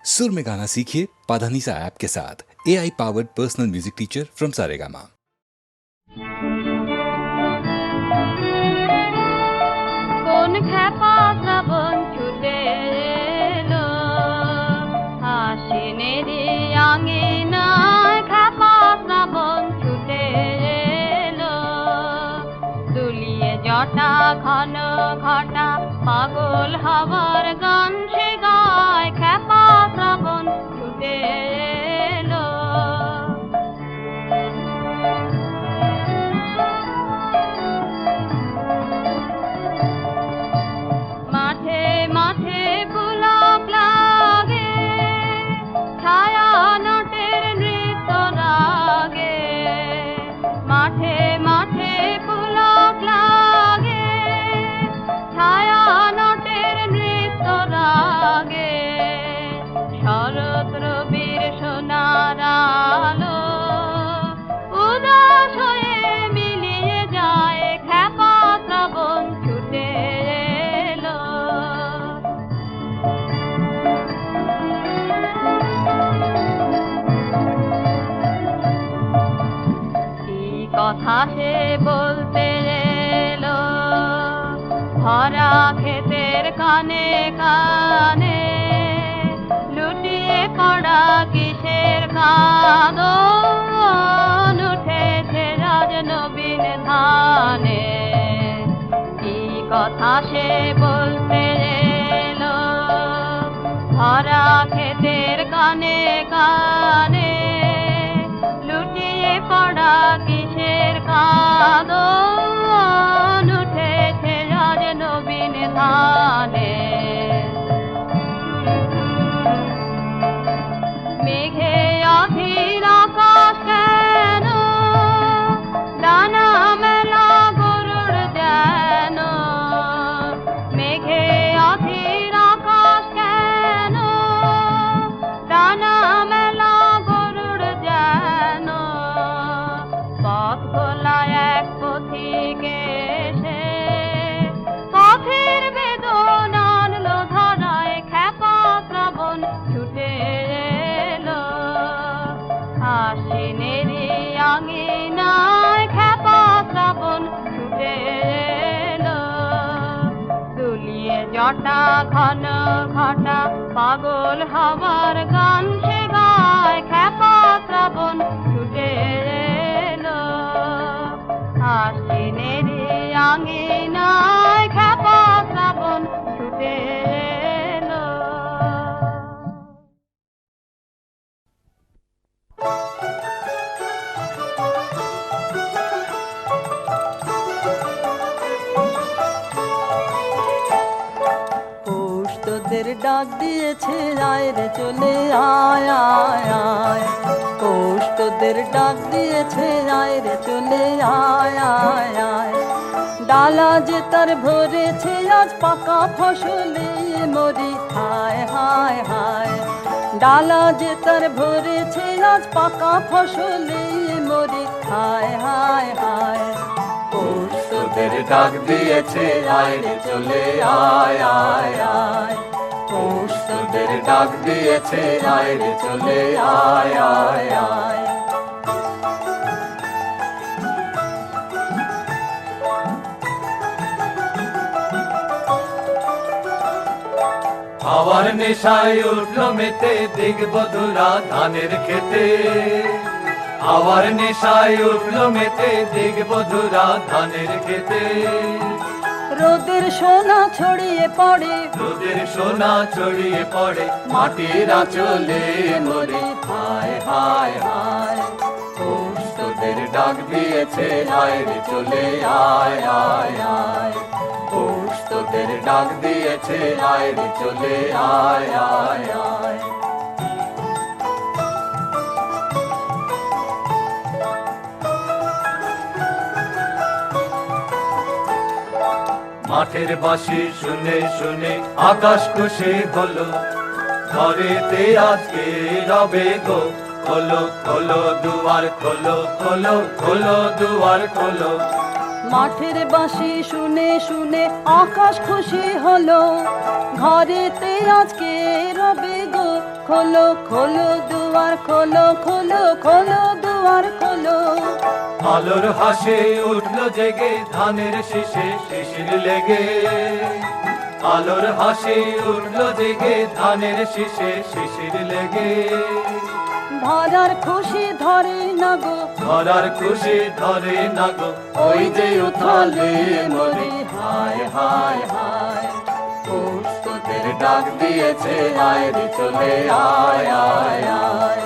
सुर में गाना सीखिए पाधानीसा ऐप के साथ। AI powered personal music teacher from Saregama. কোন খেপা শ্রাবণ ছুটে এলো আশ্বিনেরি আঙিনায়, খেপা শ্রাবণ ছুটে এলো দুলিয়ে জটা ঘন ঘটা পাগল হবার গান সে গায়, খেপা শ্রাবণ ছুটে এলো। মাঠে মাঠে পুলক লাগে, ছায়া নটের নৃত্য রাগে, মাঠে মাঠে পুলক লাগে, ছায়া নটের নৃত্য রাগে, শরৎ রবির সোনার আলো উদাস হয়ে মিলিয়ে যায়, খেপা শ্রাবণ ছুটে এলো। কি কথা সে বলতে এলো ভরা ক্ষেতের কানে কানে, লুটিয়ে পড়া কিসের কাঁদন উঠেছে রাজ নবীন ধানে। কি কথা সে বলতে এলো ভরা ক্ষেতের কানে কানে, লুটিয়ে পড়া কিসের কাঁদন উঠেছে রাজ নবীন ধানে। মেঘে অধীর আকাশ কেন, ডানা মেলা গরুড় যেন, মেঘে অধীর আকাশ কেন, ডানা মেলা গরুড় যেন, পথ ভোলায় এক পথিক এসে পথের বেদনা আনলো ধরায়, খেপা শ্রাবণ ছুটে এলো আশ্বিনেরি আঙিনায়, খেপা শ্রাবণ ছুটে এলো দুলিয়ে জটা ঘন ঘটা পাগল হবার গান সে গায়, খেপা শ্রাবণ ছুটে এলো আশ্বিনেরি আঙিনায়, খেপা শ্রাবণ ছুটে এলো। পৌষ তোদের ডাক দিয়েছে, আয় রে চলে আয় আয় আয়। পৌষ তোদের ডাক দিয়েছে, আয় রে চলে আয় আয় আয়। ডালা যে তার ভরেছে আজ পাকা ফসলে মরি হায় হায় হায়। ডালা যে তার ভরেছে আজ পাকা ফসলে মরি হায় হায় হায়। পৌষ তোদের ডাক দিয়েছে, আয় রে চলে আয় আয় আয়। পৌষ তোদের ডাক দিয়েছে, আয় রে চলে আয় আয় আয়। হাওয়ার নেশায় উঠলো মেতে দিগবধুরা ধানের খেতে, হাওয়ার নেশায় উঠলো মেতে দিগবধুরা ধানের খেতে। রোদের সোনা ছড়িয়ে পড়ে, রোদের সোনা ছড়িয়ে পড়ে মাটির আঁচলে মরে হায় হায় হায়। পৌষ তোদের ডাক দিয়েছে, আয় রে চলে আয় আয় আয়। পৌষ তোদের ডাক দিয়েছে, আয় রে চলে আয় আয় আয়। মাঠের বাঁশি শুনে শুনে আকাশ খুশি হলো, ঘরেতে আজকে রবে গো খোলো খোলো দুয়ার খোলো খোলো খোলো দুয়ার খোলো। মাঠের বাঁশি শুনে শুনে আকাশ খুশি হলো, ঘরেতে আজকে রবে গো খোলো খোলো দুয়ার খোলো খোলো খোলো দুয়ার খোলো আলোর হাসে উঠলো জেগে ধানের শীষে শিশির লেগে আলোর হাসি উঠলো জেগে ধানের শীষে শিশির লেগে ধরার খুশি ধরে না গো ধরার খুশি ধরে না গো ওই যে উথালে মরি হায় হায় হায় পৌষ তোদের ডাক দিয়েছে আয় রে চলে আয় আয় আয়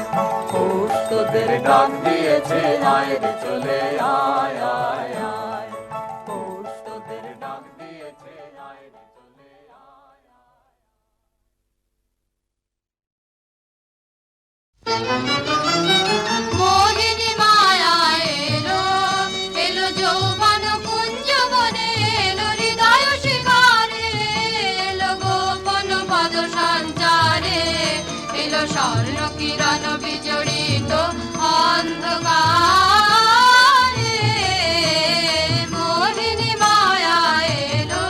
পৌষ তোদের ডাক দিয়েছে আয় রে চলে আয় আয় আয় পৌষ তোদের ডাক দিয়েছে আয় রে চলে আয় মোহিনী মায়া এলো এলো যৌবন কুঞ্জ বনে এলো হৃদয় শিকারে এলো গোপন পদ সঞ্চারে এলো স্বর্ণ কিরণ বিজড়িত অন্ধকারে মোহিনী মায়া এলো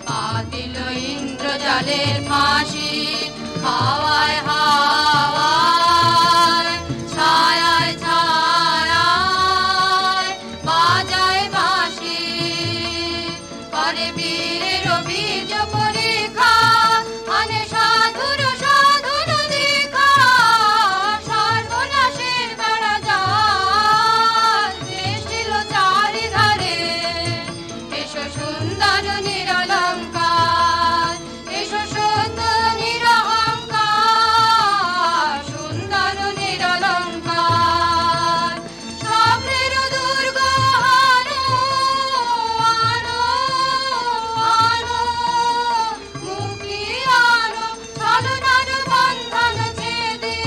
পাতিল ইন্দ্রজালের ফাঁসি হাওয়ায় হাওয়ায় ছায়ায় ছায়ায় বাজায় বাঁশি করে বীরের বীজ পরীক্ষা আনে সাধুর সাধুর দীক্ষা সর্বনাশের বেড়া যায় সৃষ্টিল চারিধারে এসো সুন্দর নিরলঙ্কার এসো সুন্দর নিরহংকার সুন্দর নিরলঙ্কার স্বপ্নের দুর্গ আনো আনো আনো মুক্তি আনো ছলনার বন্ধন ছেদে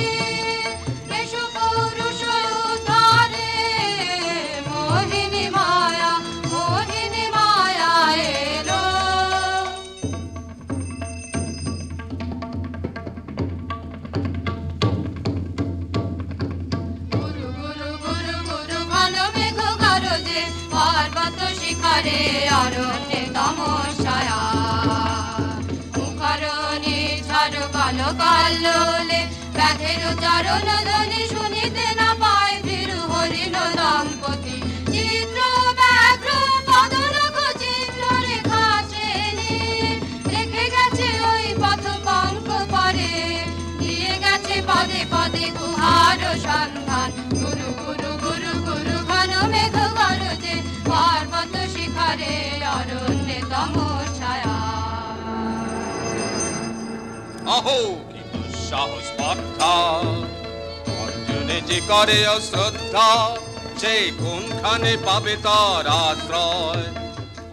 এসো পুরুষ উদ্ধারে মোহিনী মায়া এলো গুরু গুরু গুরু গুরু ঘন মেঘ গরজে পর্বত শিখরে অরণ্যে তমসায়া মুখরণে ঝড় কালো কাল্লোলে ব্যাঘের চরণ ধ্বনি শুনিতে না পায় ভীরু হরিণ দম্পতি চিত্র ব্যাঘ্র পদনখ চিহ্ন রেখা চেনে রেখে গেছে ওই পথ পঙ্ক পরে দিয়ে গেছে পদে পদে গুহার সন্ধান গুরু গুরু গুরু গুরু ঘন মেঘ গরজে পর্বত শিখরে অরণ্যে তমসায়া অহো কি দুঃসাহস স্পর্ধা অর্জুনে যে করে অশ্রদ্ধা সে কোনখানে পাবে তার আশ্রয়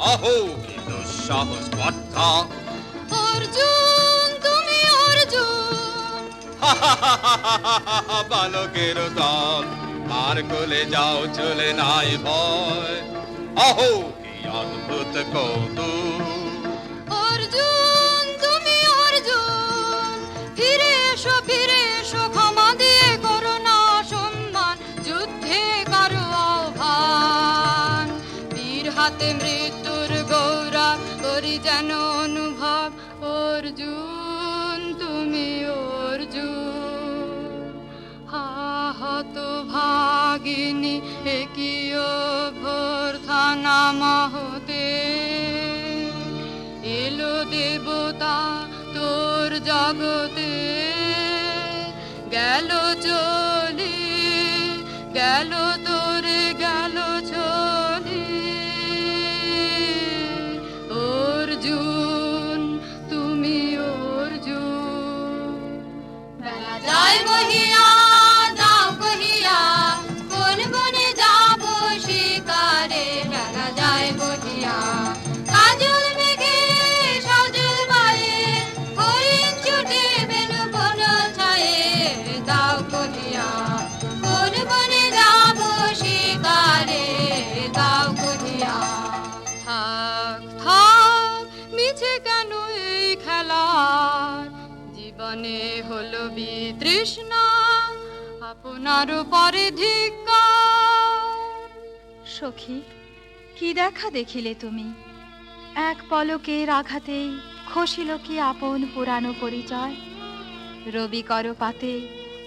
অহো কি দুঃসাহস স্পর্ধা অর্জুন তুমি অর্জুন বালকের দল মার কোলে যাও চলে নাই ভয় অহো কি অদ্ভুত কৌতুক অর্জুন তুমি অর্জুন ফিরে এসো ক্ষমা দিয়ে করো না সম্মান যুদ্ধে কারো আহ্বান বীর হাতে মৃত্যুর গৌরব করি যেন অনুভব অর্জুন তুমি অর্জুন হাহত ভাগিনী একই অভ্যর্থনা মহতে এলো দেবতা তোর জগতে গেল চলি গেল তোরে গেল চলি অর্জুন তুমি অর্জুন বেলা যায় বহিয়া দাও কহিয়া কোন বনে যাব শিকারে বেলা যায় বহিয়া কাজল মেঘে সজল বায়ে হরিণ ছুটে বেনু বন ছায়ে দাও কহিয়া কোন বনে যাব শিকারে দাও কহিয়া থাক থাক মিছে কেন এই খেলা জীবনে হলো বিতৃষ্ণা আপনার পরে ধিক্কার সখী কি দেখা দেখিলে তুমি এক পলকের আঘাতেই খসিল কি আপন পুরানো পরিচয় রবি কর পাতে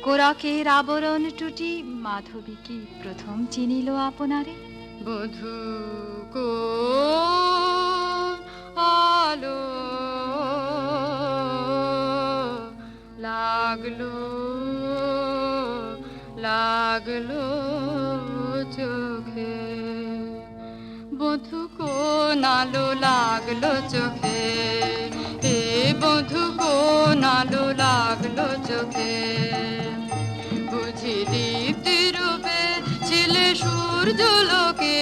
কোরাকের আবরণ টুটি মাধবী কি প্রথম চিনিল আপনারে? বধূ কো আলো লাগলো লাগলো চোখে, বধূ কোন আলো লাগলো চোখে, এ বধূ কোন আলো লাগলো চোখে, বুঝি দীপ্তি রূপে ছিলে সূর্য লোকে,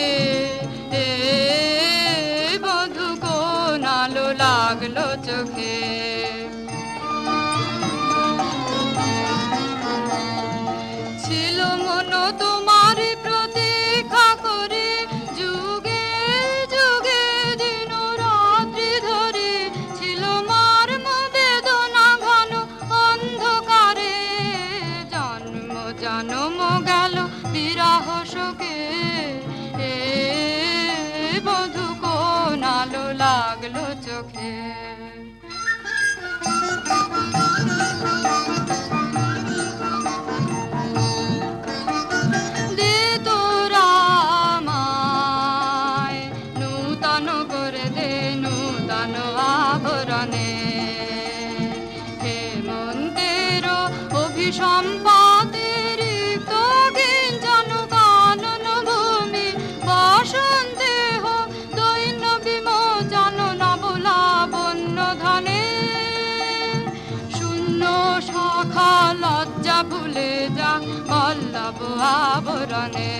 এ বধূ কোন আলো লাগলো চোখে। ছিল মন তোমার প্রতীক্ষা করে, যুগে যুগে দিন রাত্রি ধরে, ছিল মর্ম বেদনা ঘন অন্ধকারে, জন্ম জন্ম গেল বিরহ শোকে, এ বধূ কোন আলো লাগলো চোখে। দে তোরা আমায় নূতন করে দে নূতন আভরণে, হেমন্তের অভিসম্পাতে রিক্ত গিঞ্জন কানন ভূমি, বসন্তে হোক দৈন্য বিমোচন নবলাবণ্য ধনে, শূন্য শাখা লজ্জা ভুলে যা পল্লব আবরণে,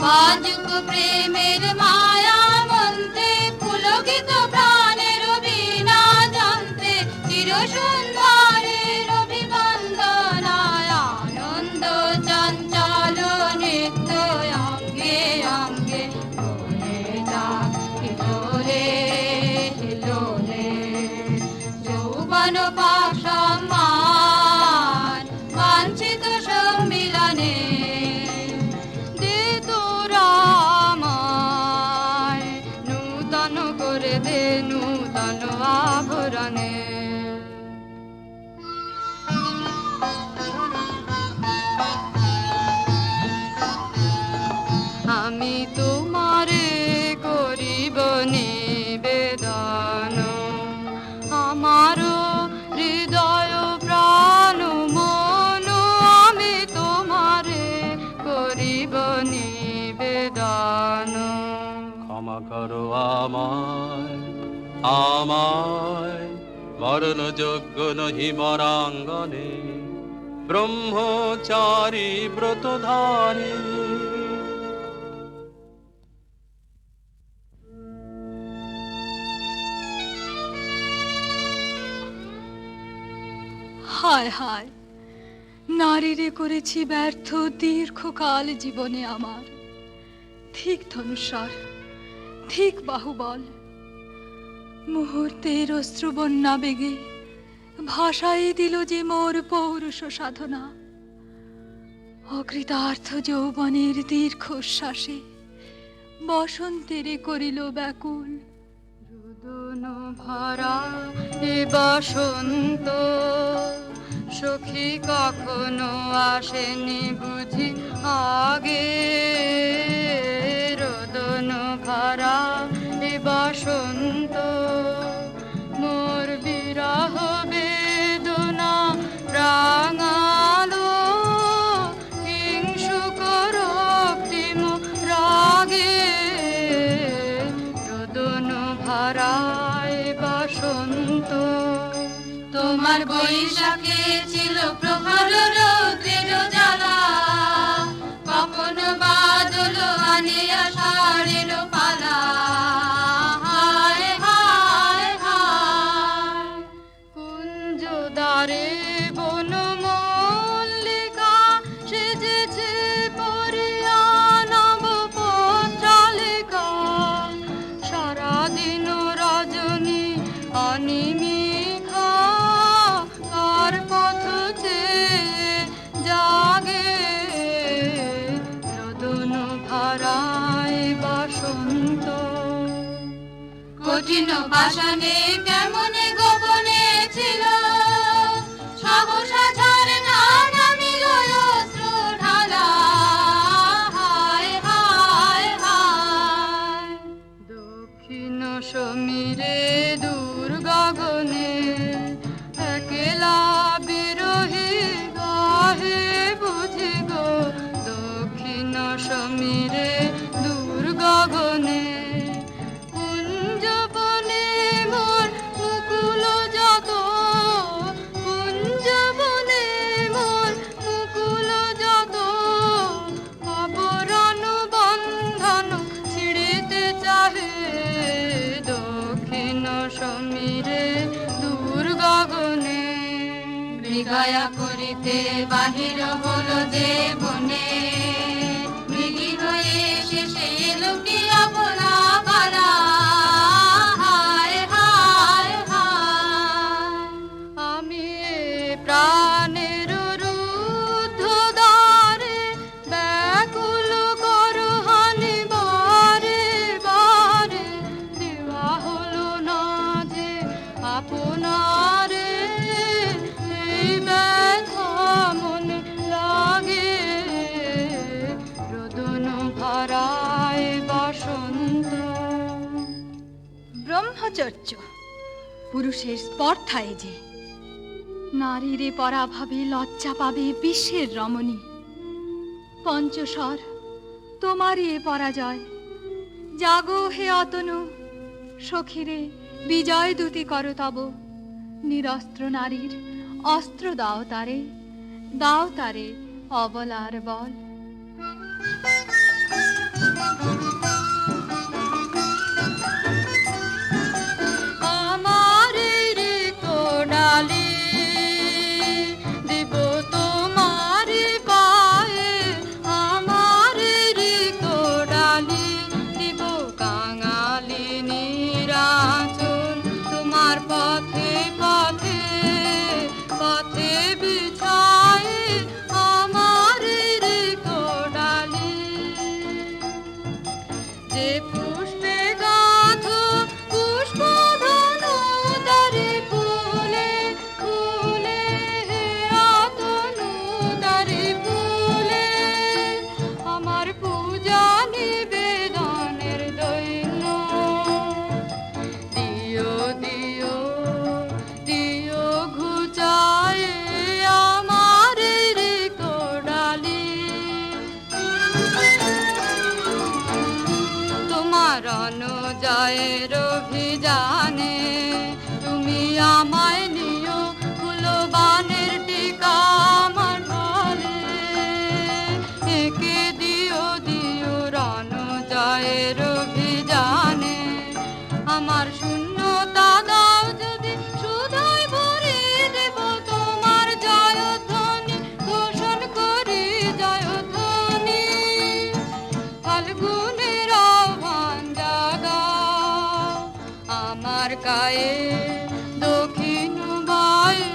বাজুক প্রেমের মায়া মন্ত্রে পুলকিত প্রাণের বীণা যন্ত্রে, চির সুন্দরের অভিবন্দনায় আনন্দ চঞ্চল নিত্য অঙ্গে অঙ্গে বলে যাক হিলোলে হিলোলে, যৌবন পাশামান বাঞ্ছিত সম্মিলনে, দে তোরা আমায় নূতন করে দে নূতন আভরণে। আমি তোমারে করিব নিবেদন, আমারও হৃদয় প্রাণ মন, আমি তোমারে করিব নিবেদন। ক্ষমা করো আমায় আমায়, মরণ যোগ্য নহি মরাঙ্গনে, ব্রহ্মচারী ব্রতধারী। হায় হায়, নারীরে করেছি ব্যর্থ দীর্ঘকাল জীবনে আমার, ঠিক ধনুস্বর ঠিক বাহুবল, মুহূর্তের অশ্রুবন্যা বেগে ভাষায় দিল যে মোর পৌরুষ সাধনা, অকৃতার্থ যৌবনের দীর্ঘশ্বাসে বসন্তেরে করিল ব্যাকুল, রুদন ভরা এ বসন্ত সখী কখনো আসেনি বুঝি আগে, রোদন ভরা এ বসন্ত মোর বিরহ বেদনা রাঙালো, হিংসুক রক্তিম রাগে, রোদন ভরা এ বসন্ত। তোমার বৈশাখে ছিল প্রখর রৌদ্রের জ্বালা, কখনো বাদল আনে আষাঢ়ের পালা, হায় হায় হায়, কুঞ্জ দ্বারে বন মল্লিকা সেজেছে পরিয়া নব পত্রালিকা, সারাদিন রজনী অনিমিখা কার পথ চেয়ে জাগে, রোদন ভরায় বসন্ত। কঠিন পাষাণে কেমনে গোপনে ছিল মৃগয়া করিতে বাহির হলো যে বনে, মৃগী হয়ে শেষে এলো কি আপনা পালা। হায় হায় হায়, আমি প্রাণের রুদ্ধ দ্বারে ব্যাকুল করহানি বারে বারে, দেওয়া হলো না যে আপনারে, এই ব্যথা মনে লাগে, রোদন ভরায় বসন্ত। ব্রহ্মচর্য পুরুষের স্পর্ধায় যে, নারীরে পরাভাবে লজ্জা পাবে বিশ্বের রমণী। পঞ্চস্বর তোমারই এ পরাজয়, জাগো হে অতনু, সখীরে বিজয় দূতি করো তব। নিরস্ত্র নারীর অস্ত্র দাও তারে, দাও তারে অবলার বল। আমার এই ডালি দিব তোমার পায়ে, আমার এই ডালি দিব কাঙালি নিরাচল, তোমার পথে পথে পথে বিছায় আমার এই ডালি। যে পুষ্পে গাঁথো পুষ্প ধনু দারে ফুলে ফুলে, হে অতনু দারে ফুলে, আমার পূজা নিবেদনের দৈন্য। দিও দিও দিও ঘুচায় আমার ডালি। তোমার অনুজয়ের অভিযানে তুমি আমায় নিও ফুলবানের টিকা আমার ঢলে, একে দিও দিও রণজয়ের অভিযানে, আমার শূন্যতা দাও যদি শুধুই ভরে দেব তোমার জয়ধ্বনি, ঘোষণ করি জয়ধ্বনি। ফাল্গুনের আহ্বান জাগাও আমার গায়ে, দক্ষিণ বায়ে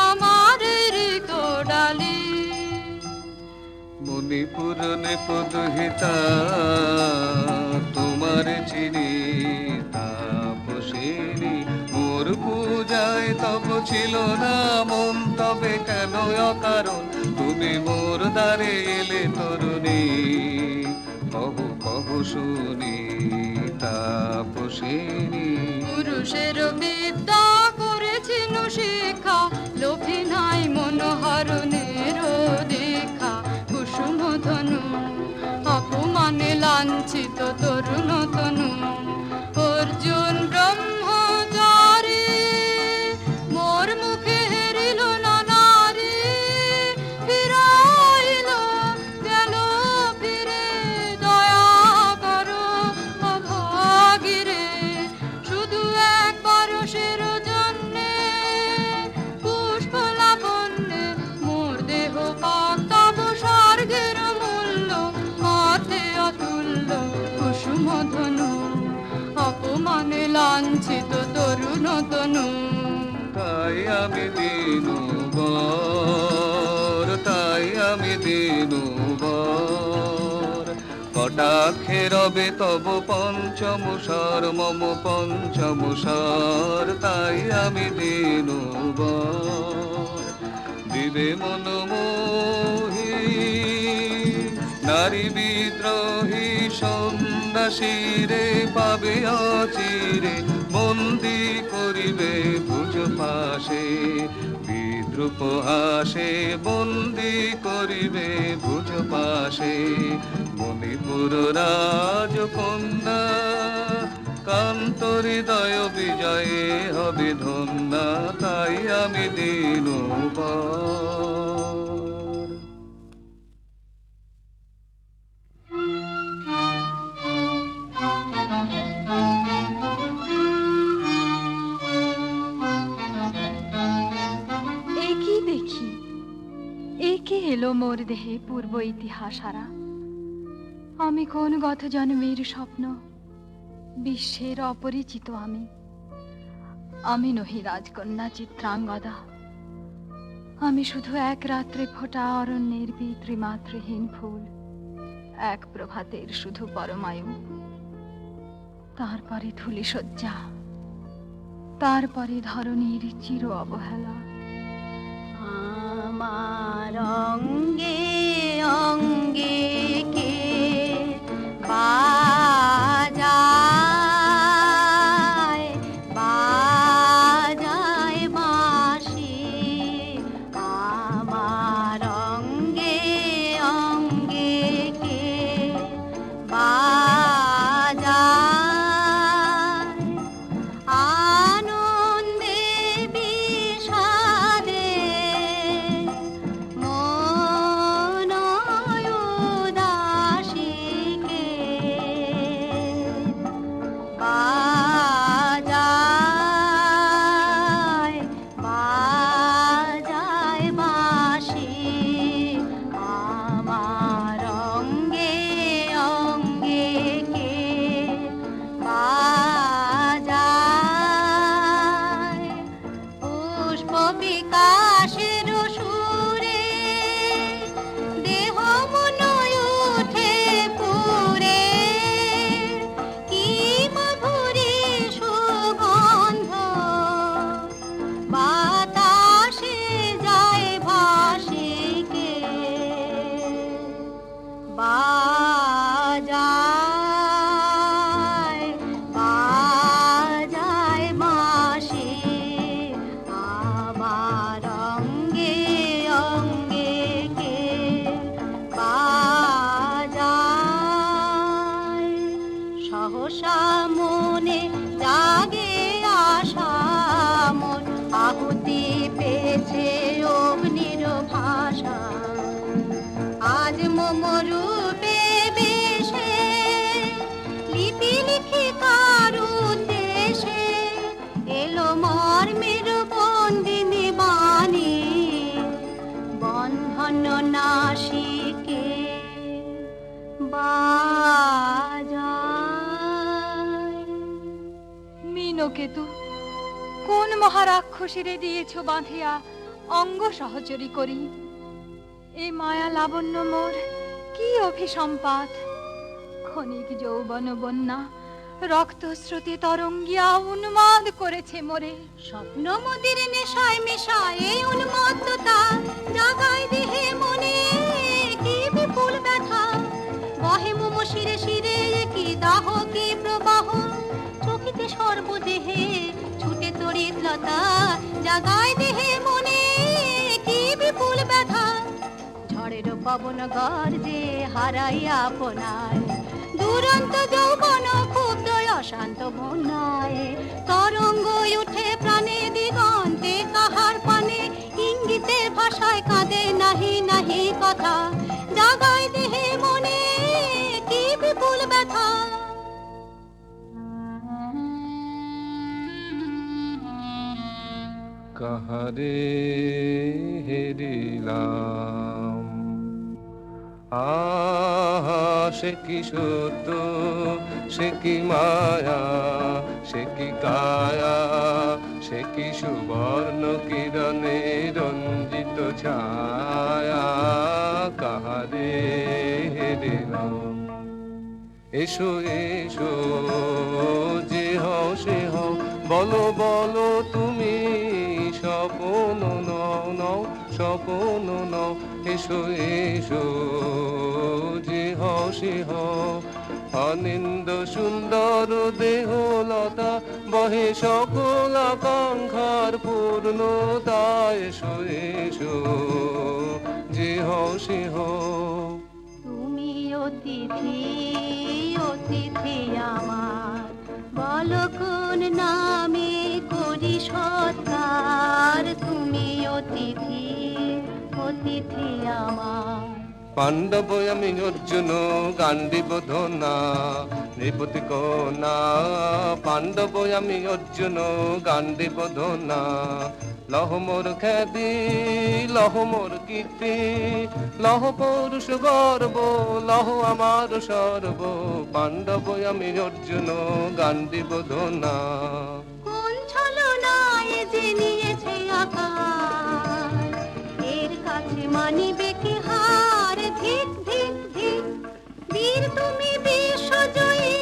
আমার ডালি। মণিপুর নেপদহিতা তোমার চিনি, তাপসিনী মোর পূজায় তব ছিল না মন, তবে কেন অকারণ তুমি মোর দ্বারে এলে তরুণী। কহু কহু শুনি তাপসিনী। পুরুষের বিদ্যা করেছিল শিক্ষা, লোভী নাই মনোহরণের দীক্ষা। কুসুম ধনু অপমানে লাঞ্ছিত তরুণ তনু, অর্জুন ব্রহ্মচারী মোর মুখে হেরিল না নারী। ফিরাইল গেল ফিরে, দয়া করো অভাগীরে, শুধু এক পরশের জন্যে পুষ্প লাবণ্যে মোর দেহ পাক তব স্বর্গের মূল্য, অর্থে অতুল্য কুসুম ধনু, অপমানে লাঞ্ছিত তরুণ তনু। তাই আমি দিনু বর, তাই আমি দিনু বর, কটাক্ষে রবে তব পঞ্চম স্বর, মম পঞ্চম স্বর, তাই আমি দিনু বর। দিবে মনমোহী নারী বিদ্রোহী সন্ন্যাসীরে পাবে অচিরে, বন্দি করিবে ভুজ পাশে, বিদ্রুপ হাসে বন্দি করিবে ভুজ পাশে। মণিপুর রাজকন্যা কান্ত হৃদয় বিজয়ে হবে ধন্যা, তাই আমি দিনু বর। এ কি দেখি একে এলো মোর দেহে পূর্ব ইতিহাস হারা। আমি কোন গত জন্মের স্বপ্ন, বিশ্বের অপরিচিত আমি। আমি নহি রাজকন্যা চিত্রাঙ্গদা, আমি শুধু এক রাত্রে ফোটা অরণ্যের পিতৃমাতৃহীন ফুল, এক প্রভাতের শুধু পরমায়ু। তারপরে ধুলি শয্যা, তারপরে ধরণীর চির অবহেলা। আমার অঙ্গে অঙ্গে কে বাজায় বাজায় বাঁশি, আমার অঙ্গে অঙ্গে কে বাজায় আনন্দে বিষাদে মন উদাসীকে বাজায় বাজায় বাঁশি, আমার অঙ্গে অঙ্গে কে বাজায় পুষ্প বিকাশের সুরে দেহ মন উঠে পুরে, কি মধুরী সুগন্ধ বাতাসে যায় ভাসিকে বাজায় বাজায় বাঁশি, আমার অঙ্গে অঙ্গে কে বাজায় সহসা মনে জাগে আশা মন, আহুতি পেয়েছে অগ্নির ভাষা। আজ মম রূপে বেশে লিপি লিখি কার উদ্দেশে এলো মর্মের বন্দিনী বাণী, বন্ধন নাশিকে বাজায়। মীনকেতু, কোন মহারাক্ষসীরে দিয়েছ বাঁধিয়া অঙ্গ সহচরী করি? এ মায়া লাবণ্য মোর কি অভিসম্পাত! ক্ষণিক যৌবন বন্যা রক্ত স্রোতে তরঙ্গিয়া উন্মাদ করেছে মোরে। স্বপ্ন মদির নেশায় মেশায় এই উন্মত্ততা জাগায় দেহে মনে কি বিপুল ব্যথা, বহে মম শিরে শিরে কি দাহ কি প্রবাহ, চোখিতে সর্বদেহে ছুটে তড়িৎ লতা, জাগায় দেহে মনে কি বিপুল ব্যথা। ঝড়ের পবন গর্জে হারাইয়া আপনায় দুরন্ত যৌবন ক্ষুব্ধ অশান্ত বন্যায়, তরঙ্গ উঠে প্রাণে দিগন্তে কাহার পানে, ইঙ্গিতের ভাষায় কাঁদে নাহি নাহি কথা, জাগায় দেহে মনে কি বিপুল ব্যথা। কাহারে হেরিলাম, আহা সে কি সত্য, সে কি মায়া, সে কি কায়া, সে কি সুবর্ণ কিরণে রঞ্জিত ছায়া, কাহারে হেরিলাম। এসো এসো যে হও সে হও, বলো বলো তুমি স্বপন নও নও স্বপন নও, এসো এসো যে হও সে হও। অনিন্দ সুন্দর দেহলতা বহে সকল আকাঙ্ক্ষার পূর্ণতা, এসো এসো যে হও সে হও। তুমি অতিথি অতিথি আমার, বলো কোন নামে করি সৎকার, তুমি অতিথি অতিথি আমার। পাণ্ডব আমি অর্জুন গান্ডীব ধনা নৃপতি কন্যা, পাণ্ডব আমি অর্জুন গান্ডীব ধনা, লহ মোর খ্যাতি লহ মোর কীর্তি, লহ পৌরুষ গর্ব, লহ আমার সর্ব, পাণ্ডব আমি অর্জুন গান্ডীব ধনা। কোন ছলনায় যে নিয়েছে আকার, এর কাছে মানিবে কি হার? ধিক ধিক ধিক, বীর তুমি বিশ্বজয়ী,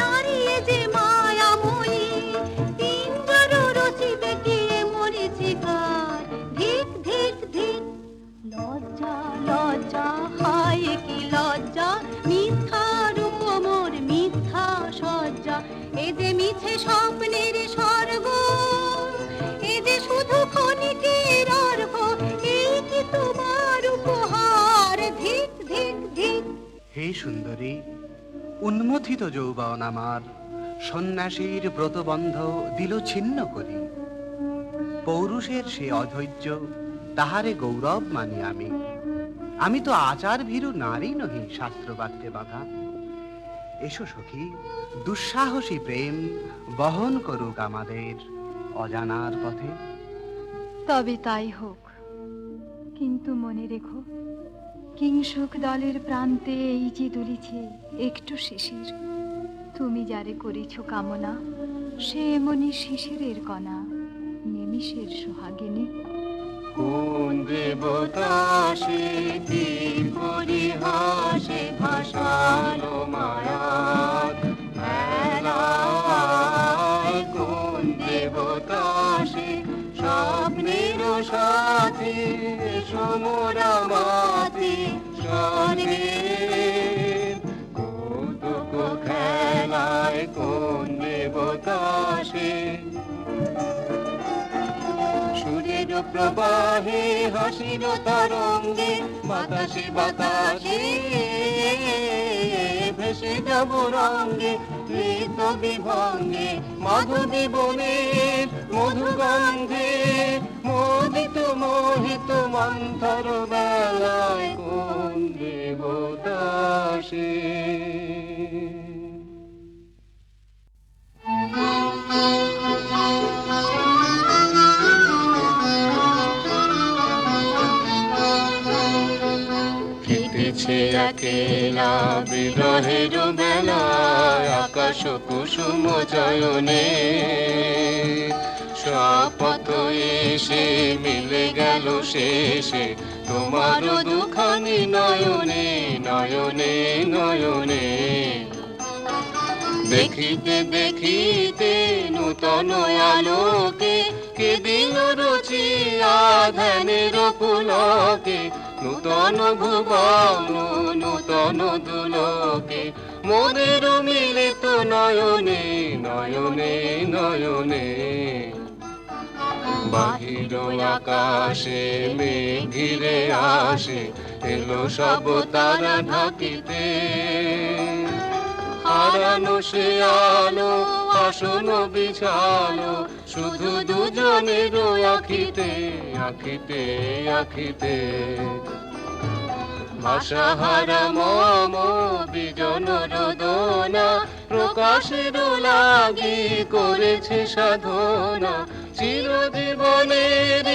নারী এ যে মায়াময়ী, পিঞ্জর রচিবে কি মরীচিকার? ধিক ধিক ধিক, লজ্জা লজ্জা, হায় কি লজ্জা, মিথ্যা রূপ মোর মিথ্যা সজ্জা, এ যে মিছে স্বপ্নের স্বর্গ, এ যে শুধু ক্ষণিকের অর্ঘ, এই কি তোমার উপহার? ধিক ধিক ধিক। হে সুন্দরী, উন্মথিত যৌবন আমার সন্ন্যাসীর ব্রতবন্ধ দিল ছিন্ন করি। পৌরুষের সে অধৈর্য, তাহারে গৌরব মানি আমি। আমি তো আচার ভীরু নারী নহি, শাস্ত্রবাক্যে বাধা। এসো সখী, দুঃসাহসী প্রেম বহন করুক আমাদের অজানার পথে। তবে তাই হোক, কিন্তু মনে রেখো, কিংসুক দলের প্রান্তে এই যে দুলিছে একটু শিশির, তুমি যারে করেছ কামনা, সে এমনি শিশিরের কণা, নিমিষের সোহাগিনী। কোন দেবতা সে কি পরিহাসে ভাসালো মায়ার মেলায়? কোন দেবতা সে স্বপ্নের সাথী, সমরা মাতি স্বর্গে কৌতুক খেলায়? কোন দেবতা সে সুরের প্রবাহে হাসির তরঙ্গে, বাতাসে বাতাসে ভেসে যাব রঙ্গে, ঋত বিভঙ্গে মাধবী বনের মধুগন্ধে, মোদিত মোহিত মন্থর বেলায় কোন দেবতা সে? কেটেছে একেলা বিরহের বেলায় আকাশ কুসুম জয়নে, শপথ এসে মিলে গেল শেষে তোমার দুখানি নয়নে নয়নে নয়নে। দেখিতে দেখিতে নূতন আলোকে কে দিল রুচিয়া ধ্যানের পুলকে, নূতন ভুবন নূতন দুলকে মোদের মিলিত নয়নে নয়নে নয়নে। বাহির আকাশে মেঘ ঘিরে আসে, এলো সব তারা ঢাকিতে, হারানো সে আলো আসন বিছালো, শুধু দুজনের আখিতে আখিতে আখিতে। ভাষাহারা মম বিজন রোদনা, প্রকাশের লাগি করেছে সাধনা, চিরজীবনের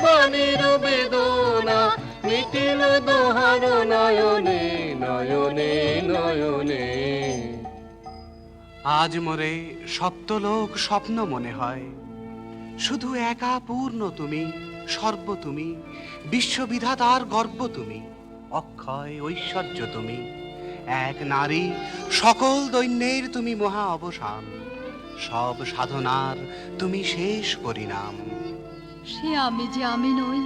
বাণীর বেদনা, মিটিল দোহার নয়নে নয়নে নয়নে। আজ মোরে সপ্তলোক স্বপ্ন মনে হয়, শুধু একা পূর্ণ তুমি, সর্ব তুমি, বিশ্ববিধাতার গর্ব তুমি, অক্ষয় ঐশ্বর্য তুমি, এক নারী সকল দৈন্যের তুমি মহা অবসান, সব সাধনার তুমি শেষ পরিণাম। সে আমি যে আমি নই,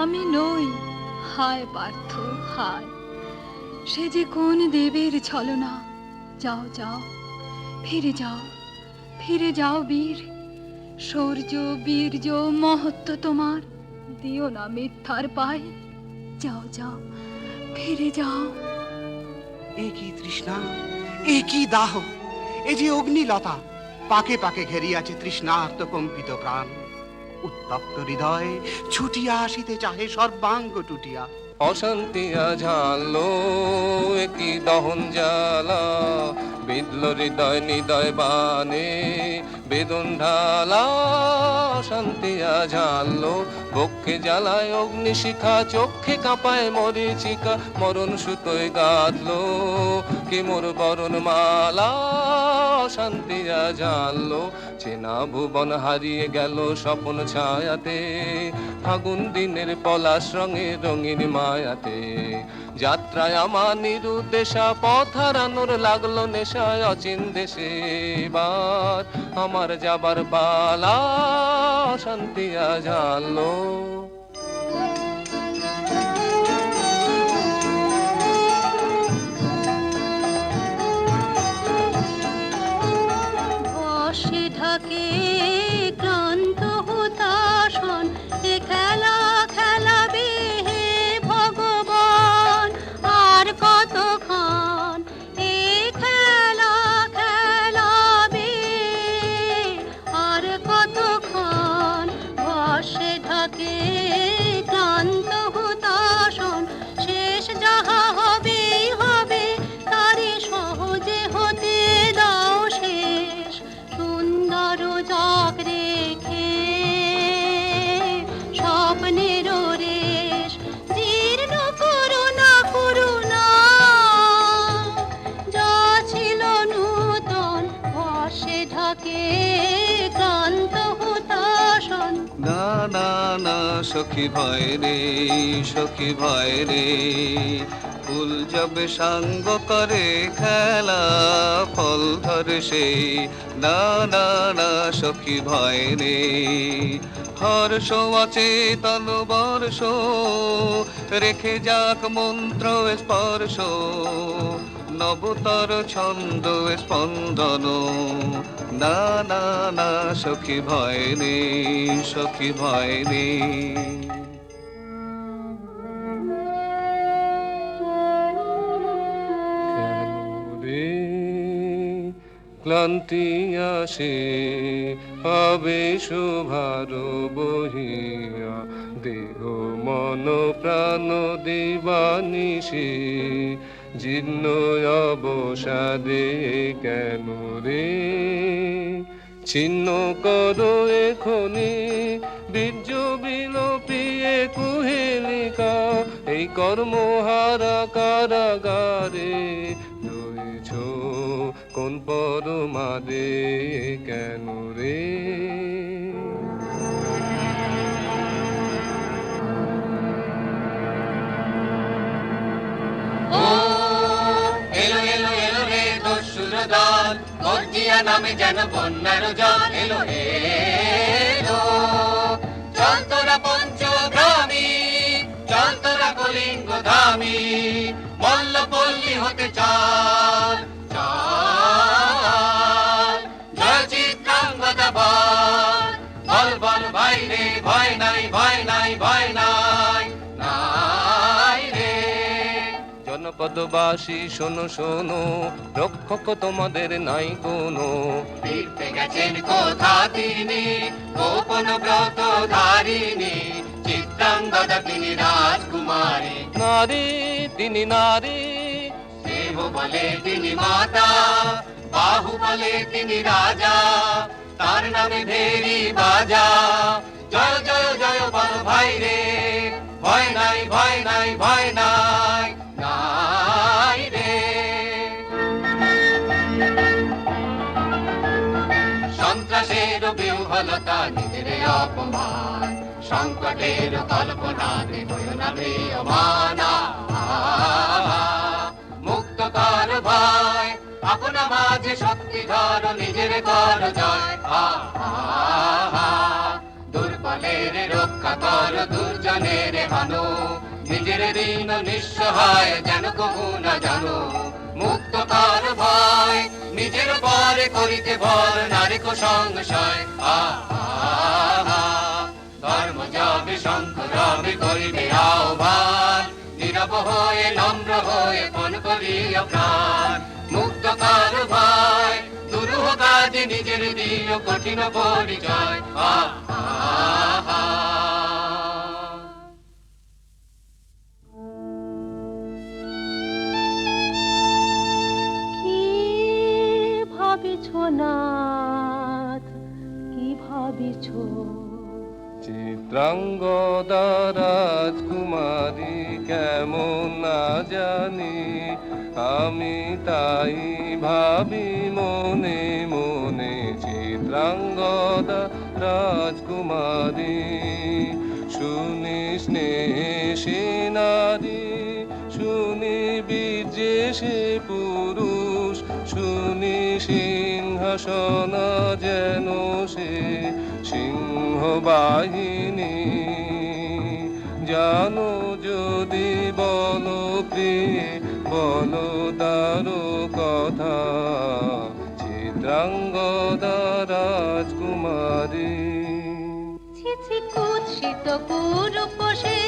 আমি নই, হায় পার্থ হায়, সে যে কোন দেবের ছলনা। যাও যাও, ফিরে যাও, ফিরে যাও বীর, শৌর্য বীর্য মহত্ব তোমার, দিও না মিথ্যার পায়। যাও যাও, ফিরে যাও। এ কি তৃষ্ণা, এ কি দাহ, এ যে অগ্নিলতা, পাকে পাকে ঘেরিয়াছে তৃষ্ণার্ত কম্পিত প্রাণ। উত্তপ্ত হৃদয় ছুটিয়া আসিতে চাহে সর্বাঙ্গ টুটিয়া। অশান্তিয়া ঝালো একই দহন জ্বালা, বিদল হৃদয় নিদয় বানে, বেদন ঢালা শান্তিয়া ঝাললো বক্ষে জ্বালায় অগ্নিশিখা চোখে কাঁপায় মরিচিকা মরণ সুতোয় গাঁথলো কে মোর বরণ মালা শান্তিয়া ঝাললো চেনা ভুবন হারিয়ে গেল স্বপন ছায়াতে ফাগুন দিনের পলাশ রঙের রঙিন মায়াতে যাত্রায় আমার নিরুদ্দেশা পথ হারানোর লাগলো নেশায় অচিন দেশে এবার আমার যাবার পালা শান্তিয়া জানলো বর্ষে ঢাকে ক্লান্ত হুতাশন এ খেলা খেলাবে হে ভগবান আর কতক্ষণ এ খেলা খেলাবে আর কতক্ষণ বর্ষে ঢাকে ক্লান্ত হুতাশন শেষ যাহা হবেই হবে তারে সহজে হতে দাও শেষ সুন্দর জগ রেখে স্বপ্নের রেশ জীর্ণ করুণা করুণা যা ছিল নূতন বর্ষে ঢাকে ক্লান্ত হুতাশন না না না সখী ভয় রে সখী ভয় রে ফুল যাবে সাঙ্গ করে খেলা ফল ধরে সেই না না না সখী ভয় রে হর্ষ অচেতন বর্ষ রেখে যাক মন্ত্র স্পর্শ নবতর ছন্দ স্পন্দন না না না সখী ভয় নেই সখী ভয় নেই ক্লান্তি আসে আবেশ ভার বহিয়া দেহ মন প্রাণ দিবানিশি জীর্ণ অবসাদে কেন রে ছিন্ন করো এখনি বীর্য বিলোপিয়ে কুহেলিকা এই কর্মহারা কারাগারে রয়েছ কোন পরমাদে কেন রে এলো এলো এলো রে দস্যুর দল গর্জিয়া নামে যেন বন্যার জল এলো এলো চল তোরা পঞ্চগ্রামী চল তোরা কলিঙ্গ ধামী মল্লপল্লী হতে চাল চাল জয় চিত্রাঙ্গদা বল বল বল ভাই রে ভয় নাই ভয় নাই ভয় নাই নাই রে জনপদবাসী শোনো শোনো রক্ষক তোমাদের নাই কোনো ফিরতে গেছেন কোথা তিনি গোপন ব্রত ধারিণী চিত্রাঙ্গদা তিনি রাজকুমারী নারী তিনি নারী দেহ বলে তিনি মাতা বাহু বলে তিনি রাজা তার নামে ভেরি বাজা জয় জয় জয় বল ভাই রে ভয় নাই ভয় নাই ভয় নাই নাই রে সন্ত্রাসের বিহ্বলতা নিজের অপমান সংকটের কল্পনা হইও না ম্রিয়মানা মুক্ত কর ভয় আপনা মাঝে শক্তি ধর নিজের কর জয় দুর্বলের রক্ষা কর দুর্জনের হানো নিজের ঋণ নিঃসহায় যেন কবু না জানো মুক্ত কর ভয় নিজের পরে করিতে ভর নারীক সংশয় ধর্ম যাবে শঙ্খ রবে করিবে আহ্বান নীরব হয়ে নম্র হয়ে পণ করিয়া প্রাণ মুক্ত কর ভয় দুরূহ কাজে নিজের দিও কঠিন পরিচয় কি ভাবিছ নাথ রাজকুমারী কেমন না জানি, আমি তাই ভাবি মনে মনে চিত্রাঙ্গদা রাজকুমারী। শুনি স্নেহে নারী, শুনি বীর্যে সে পুরুষ, শুনি সিংহাসন যেন সে সিংহবাহিনী। জানো যদি বলো প্রিয়ে, বলো তারও কথা, চিত্রাঙ্গদা রাজকুমারী। ছি ছি কুৎসিত পুরুষে,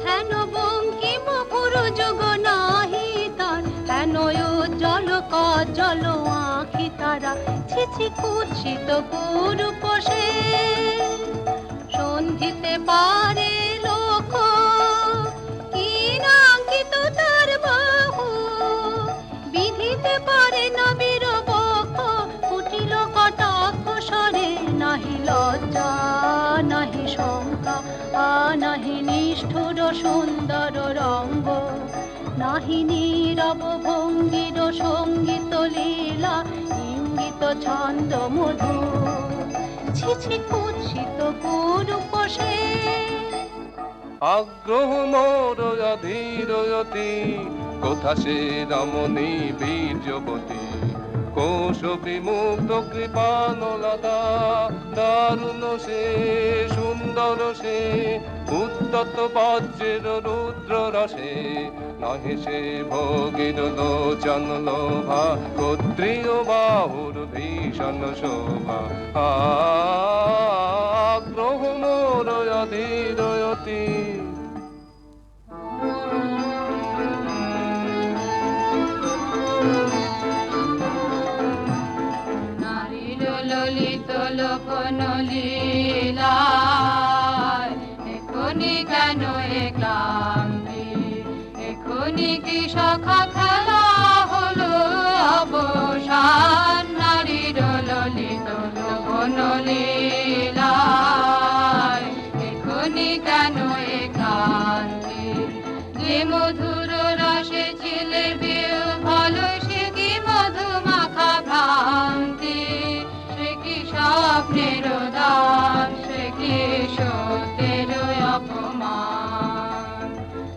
হেন বঙ্কিম পুরুযোগ নাহি তার, হেন উজ্জ্বল কজ্জ্বল আঁখি তারা। ছি ছি কুৎসিত পুরুষে, সন্ধিতে পারে লোক, কি নাঙ্কিত তার বাহু, বিধিতে পারে না বীরবক্ষ, কুটিল কটাক্ষ স্বরে। নাহি লজ্জা নাহি শঙ্কা, নাহি নিষ্ঠুর সুন্দর রঙ্গ, নাহি নীরব ভঙ্গির সঙ্গীত লীলা, ইঙ্গিত ছন্দ মধু। ছি ছি কুৎসিত পুরুষে। আগ্রহ মোর অধীরয়তি, কোথা সে রমণী বীর্যবতী, কোশ বিমুগ্ধ কৃপানলতা, দারুণ সে সুন্দর সে, উদ্যত বজ্রের রুদ্র রসে। নহে সে ভোগীর লোচন লোভা, ক্ষত্রিয় বাহুর ভীষণ শোভা। আগ্রহ মোর অধীরয়তি। নারীর ললিত লোকন লীলায়, এখনি কেন এ ক্লান্তি, এখনি কি সখা খেলা হলো অবসান। নারীর ললিত লোকন লীলায়, এখনি কেন এ ক্লান্তি, যে মধুর রসে ছিলে বিহ্বল, সে কি মধু মাখা ভ্রান্তি, সে কি স্বপ্নের দান, সে কি সত্যের অপমান।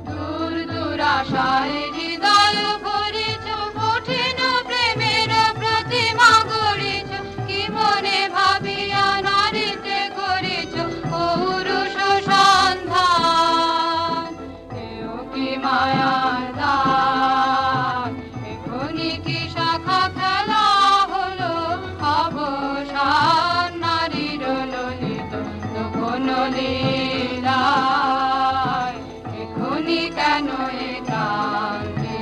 দূর দুরাশায় হৃদয় ভরেছ, কঠিন প্রেমের প্রতিমা গড়েছ, কি মনে ভাবিয়া নারীতে করেছ পৌরুষ সন্ধান। এও কি মায়ার দান, এখনি কি শাখা খেলা হলো অবসান। নারীর ললিত লোকন লীলায়, এখনি কেন এ ক্লান্তি,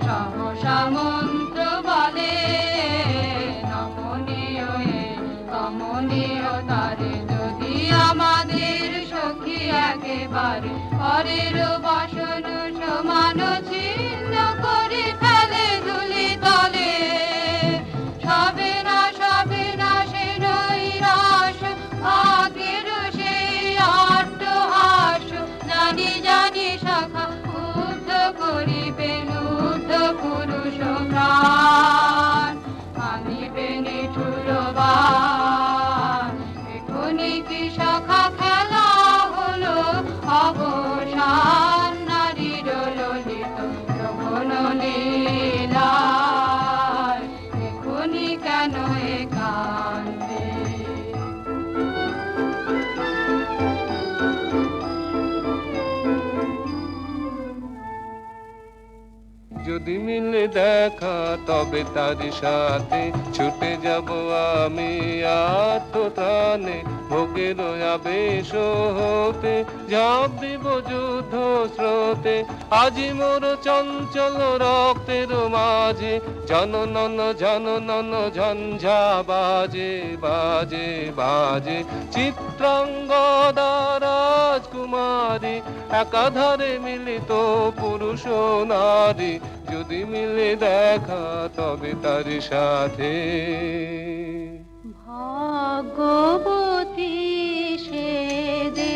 সহসা মন্ত্র বলে নমনীয় এ কমনীয় তারে। যদি আমাদের সখী একেবারে পরের বাসন সমান ছিন্ন করে ফেলে ধুলি তলে, সবে না সে নৈরাশ, ভাগ্যের সেই অট্টহাস। জানি জানি সখা উদ্ধ করিবে লুব্ধ পুরুষ প্রাণ, আনিবে নিঠুর বাণ। এখনি কি সখা খেলা হলো অবসান। নারীর ললিত লোকন লীলায়, এখনি কেন এ কান্দে। যদি মিলে দেখা তবে তার সাথে, ছুটে যাব আমি আত্মতানে, ভোগের আবেশ হতে ঝাঁপ দিব যুদ্ধ স্রোতে। আজি মোর চঞ্চল রক্তের মাঝে, জননন জননন ঝঞ্ঝা বাজে বাজে বাজে। চিত্রাঙ্গদা রাজকুমারী, একাধারে মিলিত পুরুষ নারী, যদি মিলে দেখা তবে তার সাথে। ভাগ্যবতী সে যে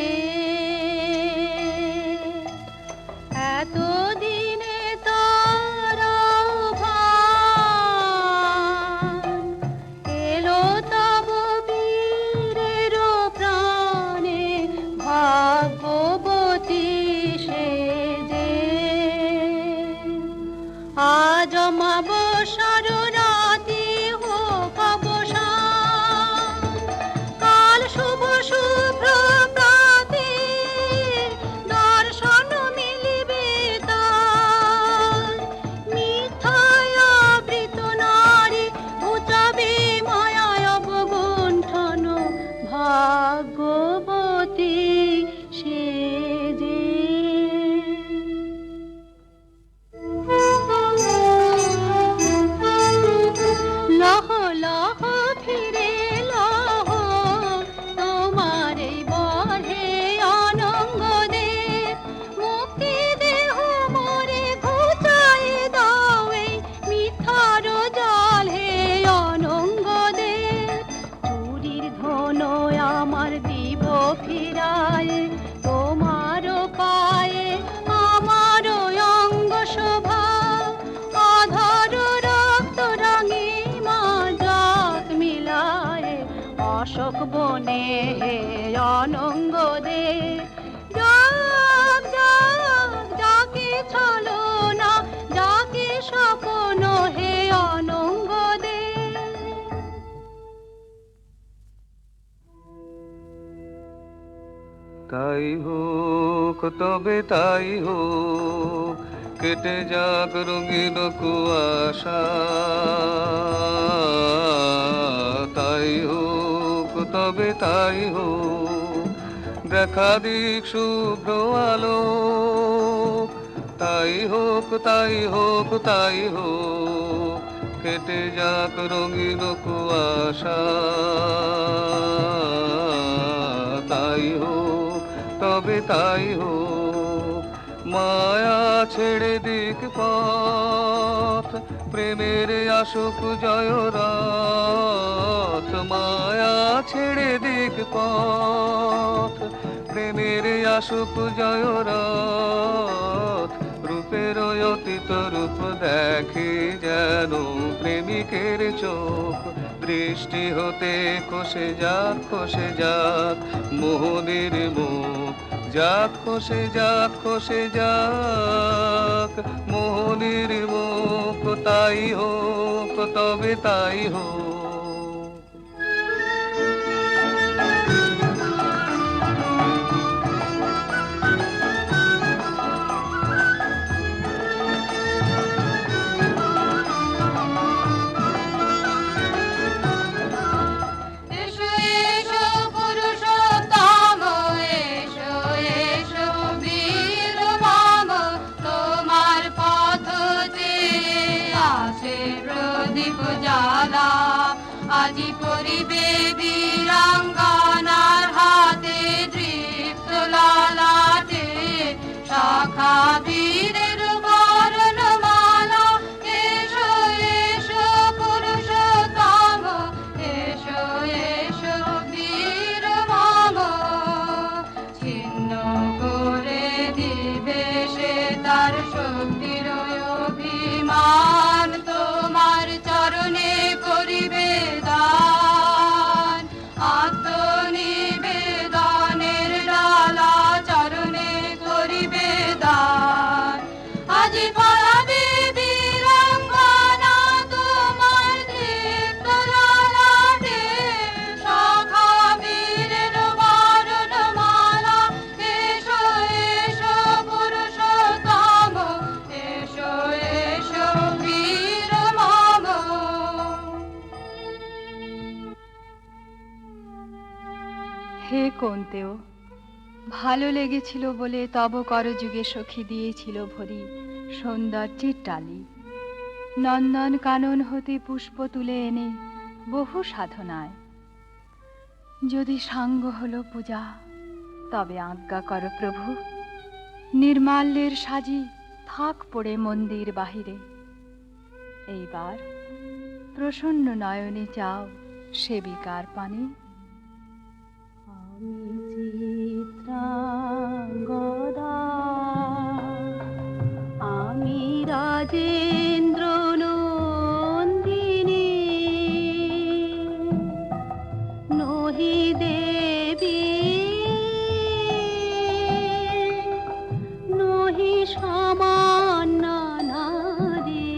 অমাবস্যার রাতে হোক অবসান, কাল শুভ শুভ্র প্রাতে দর্শন মিলিবে তার। মিথ্যায় আবৃত নারী ঘুচাবে মায়ায় অবগুণ্ঠন, ভাগ্যবতী সে যে। লহ লহ ফিরে লহ তোমার এই বহে অনঙ্গ দেব, মুক্তি দেহ মোরে ঘুচাই দাও এই মিথ্যার জাল হে অনঙ্গ দেব। চুরির ধন আমার দিব ফিরায় তোমার পায়ে, আমার অঙ্গ শোভা আধার রক্ত রাঙে মা যাক মিলায় অশোক বনে হে অনঙ্গ দে। যাক যাক যাকে ছলো না যাকে স্বপ্ন হে অনঙ্গ দে। তাই হোক তবে তাই হোক, কেটে যাক রঙিন কুয়াশা। তাই হোক তবে তাই হোক, দেখা দিক শুভ্র আলো। তাই হোক তাই হোক তাই হোক, কেটে যাক রঙিন কুয়াশা। তাই হোক তবে তাই হোক, মায়া ছেড়ে দিক পথ, প্রেমের আসুক জয়রথ। মায়া ছেড়ে দিক পথ, প্রেমের আসুক জয়রথ। রূপের অতীত রূপ দেখে যেন প্রেমিকের চোখ, দৃষ্টি হতে খসে যাক মোহনের মুখ। যাক খসে যাক মোহনের মুখ। তাই হোক তবে তাই হোক। এসো এসো পুরুষোত্তম, এসো এসো বীর মম, তোমার পথ চেয়ে আছে প্রদীপ জ্বালা। আজি পরিবে বীরাঙ্গনার হাতে দৃপ্ত ললাটে শাখা বীরের বরণমালা। এসো এসো পুরুষোত্তম, এসো এসো বীর মম, ছিন্ন করে দিবে সে তার শক্তির অভিমান। তোমার চরণে করিবে দান, আত্মনিবেদনের ডালা চরণে করিবে দান। আজি পড়াবে বীরাঙ্গনা তোমার দীপ্ত ললাটে শাখা বীরের বরণমালা। এসো এসো পুরুষোত্তম, এসো এসো বীর মম। হে কোন্তেও, ভালো লেগেছিল বলে তব করযুগে সখী দিয়েছিল ভরি সৌন্দর্যের টালি। নন্দন কানন হতে পুষ্প তুলে এনে বহু সাধনায়, যদি সাঙ্গ হলো পূজা তবে আজ্ঞা কর প্রভু। নির্মাল্যের সাজি থাক পড়ে মন্দির বাহিরে। এইবার প্রসন্ন নয়নে যাও সেবিকার পানে। আমি চিত্রাঙ্গদা, আমি রাজেন্দ্র নন্দিনী, নহি দেবী নহি সামান্য নারী।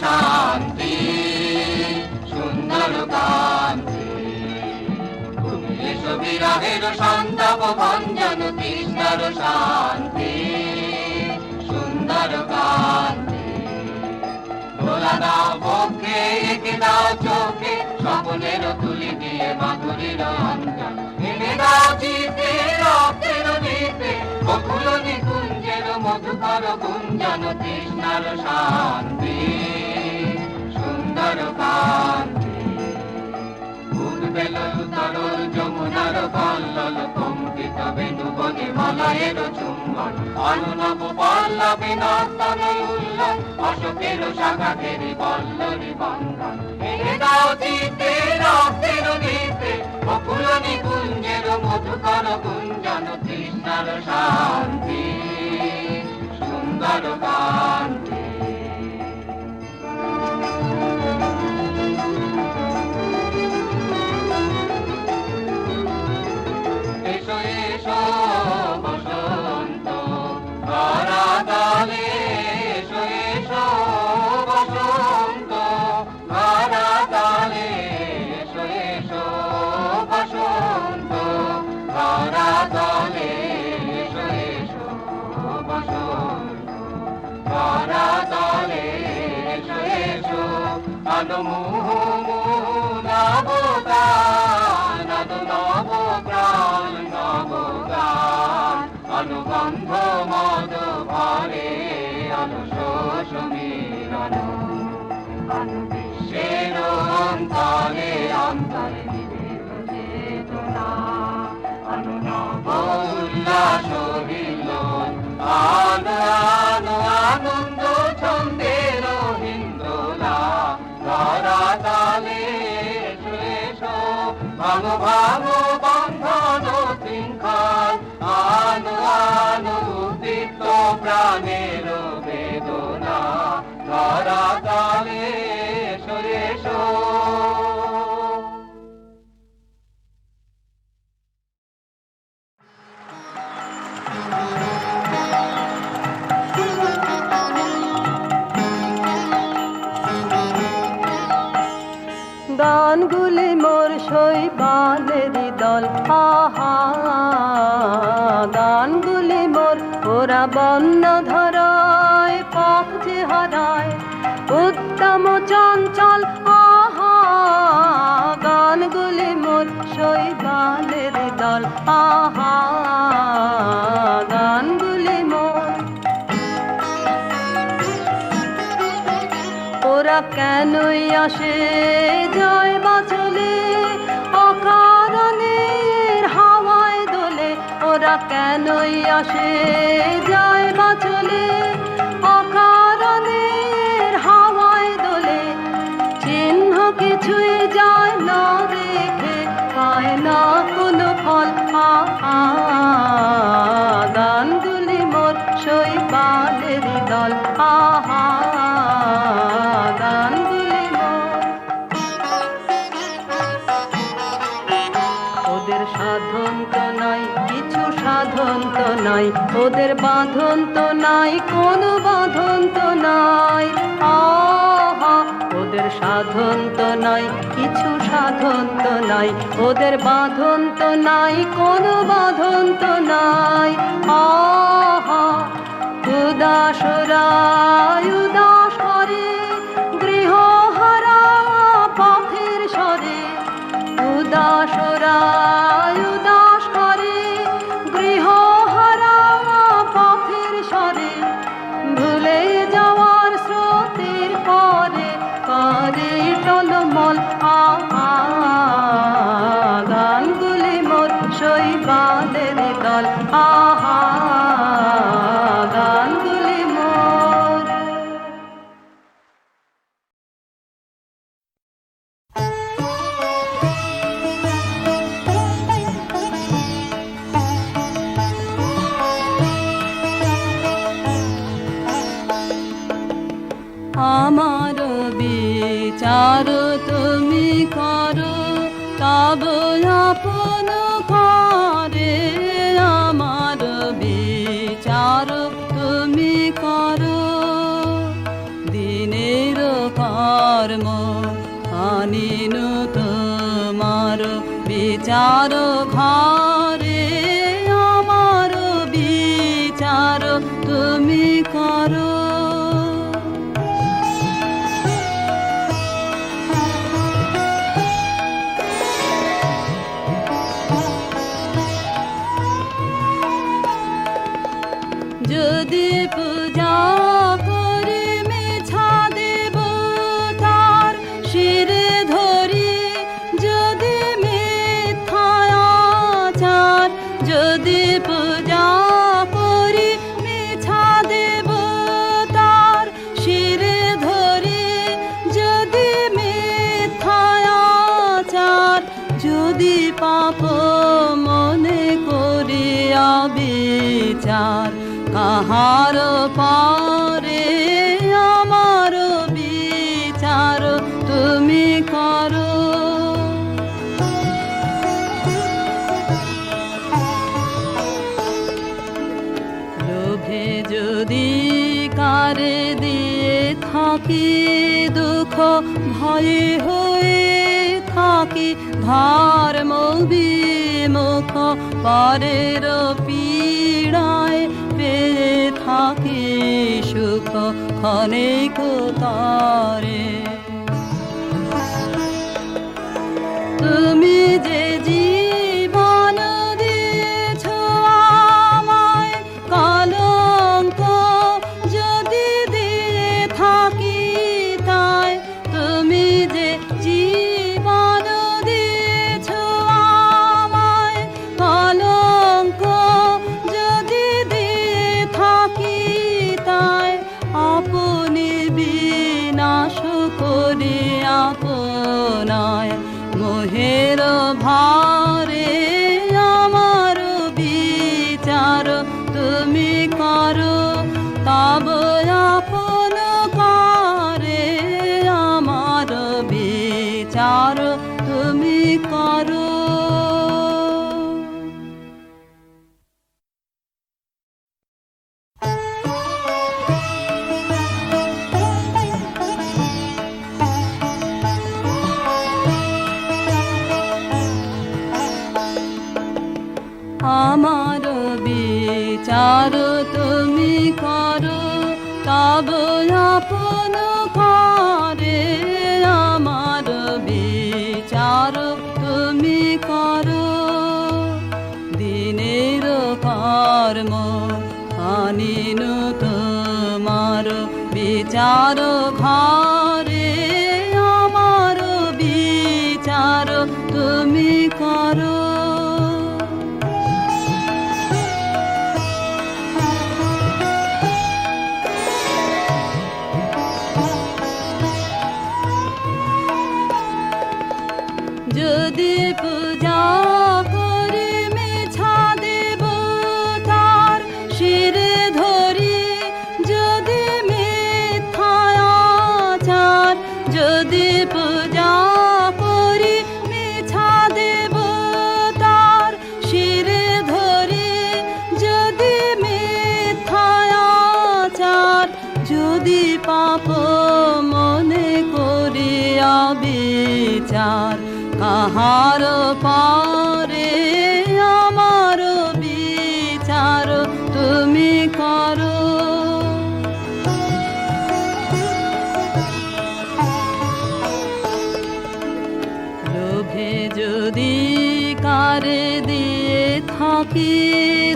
শান্তি সুন্দর কান্তি তুমি এসো বিরহের সন্তাপ ভঞ্জন তৃষ্ণার শান্তি সুন্দর কান্তি ভোলা দাও পক্ষে একে দাও চোখে স্বপ্নের তুলি দিয়ে মাধুরীর অঞ্জন এনে দাও চিতে রক্তের নিতে বকুল নিকুঞ্জের মধুকর গুঞ্জন তৃষ্ণার শান্তি সুন্দর কান্তি উদ্বেল তরল যমুনার কল্লল কম্পিত বেণুবনে মলয়ের চুম্বন অনুনব পল্লবে নর্তন উল্লস অশোকের শাখা ঘেরে পল্লরী বন্ধন এনে দাও চিতে রক্তের নিতে বকুল নিকুঞ্জের মধুকর গুঞ্জন তৃষ্ণার শান্তি সুন্দর কান্তি এসো এসো বসন্ত ধরাতলে এসো এসো বসন্ত ধরাতলে এসো এসো বসন্ত ধরাতলে এসো এসো বসন্ত ধরাতলে এসো এসো আলো মুহু মুহু নবগান আলো নবপ্রাণ নবগান অনুগন্ধ মদ ভরে আলো শোষমিরণ আলো বিশ্বের অন্তরে অন্তরে নিবেদ চেতনা আলো নব উল্লাস হিল্লোল আলো আলো আনন্দ ছন্দের হিন্দোলা ধরাতলে এসো এসো ভাঙো ভাঙো বন্ধন শৃঙ্খল আলো আলো উদ্দীপ্ত প্রাণের বেদনা ধরাতলে এসো এসো গানগুলি মোর শৈবালেরই দল আহা গানগুলি মোর ওরা বন্য ধরায় পথ যে হারায় উত্তম চঞ্চল আহা গানগুলি মোর শৈবালেরই দল আহা গানগুলি মোর ওরা কেনই আসে যায় বাচলে অকারণে হাওয়ায় দোলে ওরা কেনই আসে যায় বাচলে অকারণে হাওয়ায় দোলে চিহ্ন কিছুই যায় না রেখে পায় না কোনো ফল গানগুলি মোর শৈবালেরই দল আহা গানগুলি মোর ওদের সাধন তো নাই কিছু সাধন তো নাই ওদের বাঁধন তো নাই কোনো বাঁধন তো নাই আহা ওদের সাধন তো নাই কিছু সাধন তো নাই ওদের বাঁধন তো নাই কোনো বাঁধন তো নাই আহা উদাসরা উদাস করে গৃহহারা পথের স্বরে উদাসরা উদাস করে গৃহহারা পথের স্বরে ভুলে যাওয়ার স্রোতের পরে করে টলমল গানগুলি মোর শৈবালের দল আহা গানগুলি মোর আমার বিচার তুমি করো তব আপন করে আমার বিচার তুমি করো দিনের ধর্ম আনিনু তোমার বিচার ঘরে আমার বিচার তুমি করো যদি পূজা করি মিছা দেব তার শিরে ধরি যদি মিথ্যাচার যদি পূজা করি মিছা দেব তার শিরে ধরি যদি মিথ্যাচার যদি পাপ মনে করিয়া বিচার কাহার পারে আমার বিচার তুমি করো লোভে যদি কারে দিয়ে থাকি দুঃখ ভয়ে হয়ে থাকি ধর্ম বিমুখ পরের পীড়ায় পেয়ে থাকি সুখ ক্ষণিক তারে তুমি যে জীবন দিয়েছ আমায় কলঙ্ক যদি দিয়ে থাকি তাই তুমি যে জীবন দিয়েছ আমায় কলঙ্ক যদি দিয়ে থাকি তাই আপনি বিনাশ করি আপনায় মোহের ভারে আমার বিচার তুমি করো তব আপন করে আমার বিচার তুমি করো আমার বিচার তুমি করো তব আপন করে আমার বিচার তুমি করো দিনের কর্ম আনিনু তোমার বিচার ঘরে আমার বিচার তুমি করো যদি পূজা করি মিছা দেব তার শিরে ধরি যদি মিথ্যাচার যদি পূজা করি মিছা দেব তার শিরে ধরি যদি মিথ্যাচার যদি পাপ মনে করিয়া বিচার কাহার পারে আমার বিচার তুমি করো লোভে যদি কারে দিয়ে থাকি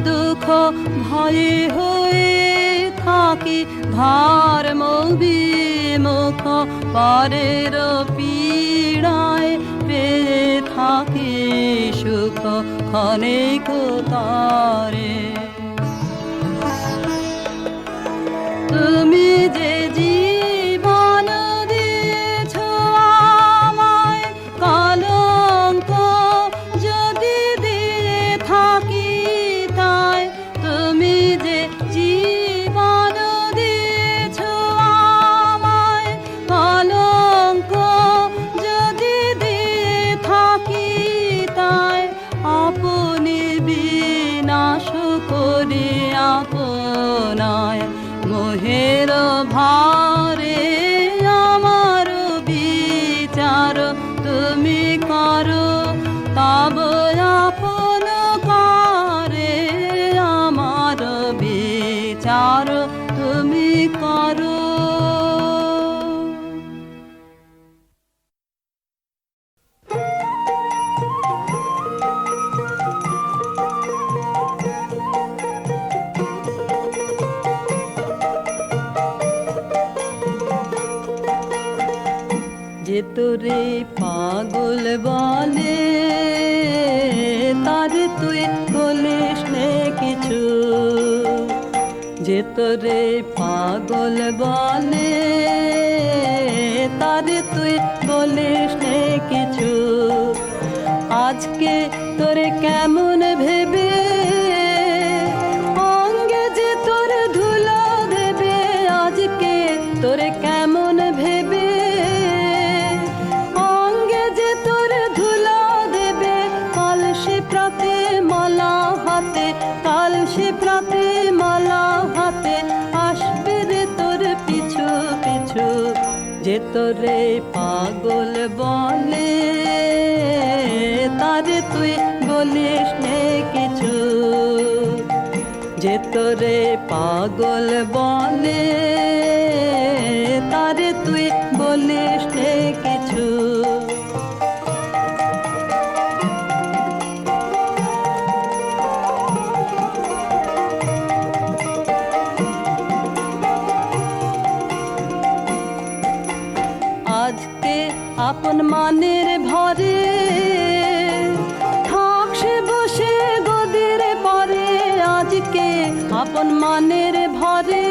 দুঃখ ভয়ে হয়ে থাকি ধর্ম বিমুখ পরের পীড়ায় পেয়ে থাকি সুখ ক্ষণিক তারে তুমি যে জীবন দিয়েছ আমায় কলঙ্ক যদি দিয়ে থাকি তাই তুমি যে জীবন দিয়েছ আমায় কলঙ্ক যদি দিয়ে থাকি তাই আপনি বিনাশ করি আপনায় মোহের ভারে আমার তোরে পাগল বলে তার তুই বলিস নে কিছু, যে তোরে পাগল বলে তার তুই বলিস নে কিছু। আজকে তোরে কেমন ভেবে অঙ্গে যে তোর ধুলো দেবে, আজকে তোরে কেমন ভেবে অঙ্গে যে তোর ধুলো দেবে, কাল সে প্রাতে মালা হাতে, কাল সে প্রাতে মালা হাতে আসবে রে তোর পিছু পিছু, যে তোরে পাগল বলে তারে তুই বলিস নে কিছু, যে তোরে পাগল বলে তারে তুই বলিস নে কিছু। আজকে আপন মানের ভরে থাকছে বসে গদির পরে, আজকে আপন মানের ভরে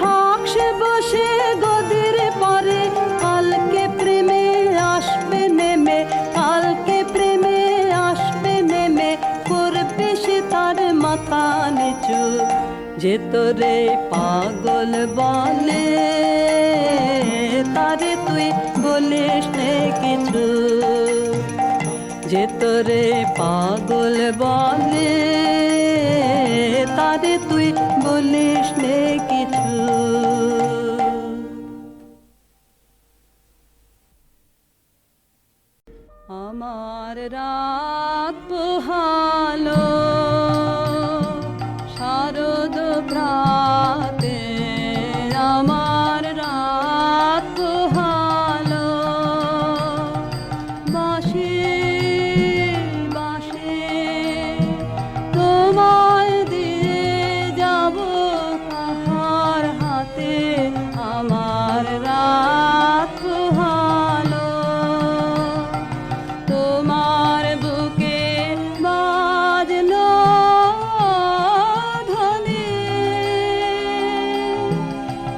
থাকছে বসে গদির পরে, কালকে প্রেমে আসবে নেমে, কালকে প্রেমে আসবে নেমে করবে সে তার মাথা নিচু, যে তোরে পাগল বলে তারে তুই বলিস নে কিছু, যে তোরে পাগল বলে তারে তুই বলিস নে কিছু। আমার রাত পোহালো শারদ প্রাতে, আমার রাত পোহালো বাঁশি বাঁশি তোমায় দিয়ে যাব কাহার হাতে, আমার রাত পোহালো তোমার বুকে বাজলো ধ্বনি,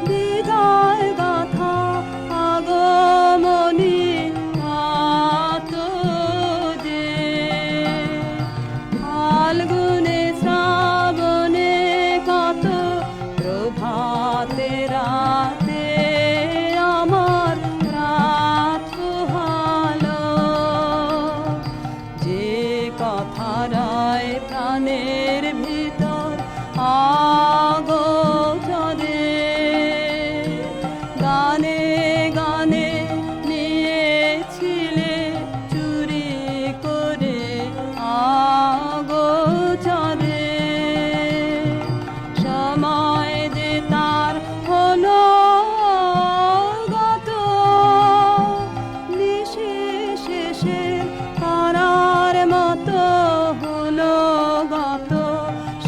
বিদায় গাথা আগমনী কত যে, ফাল্গুনে শ্রাবণে কত প্রভাতে রাতে আমার রাত পোহালো, যে কথারায় প্রাণের ভিতর আগোচরে গানে গানে নিয়েছিলে চুরি করে আগোচরে, সময় যে তার হলো গত, নিশেষে তারার মতো হলো গত,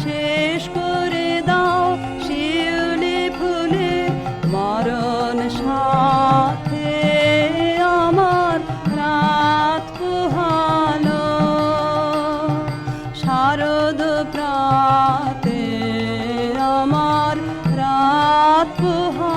শেষ করে দাও শিউলি ফুলে মরণ সাথে আমার রাত পোহালো, শারদ প্রাতে আমার রাত পোহালো।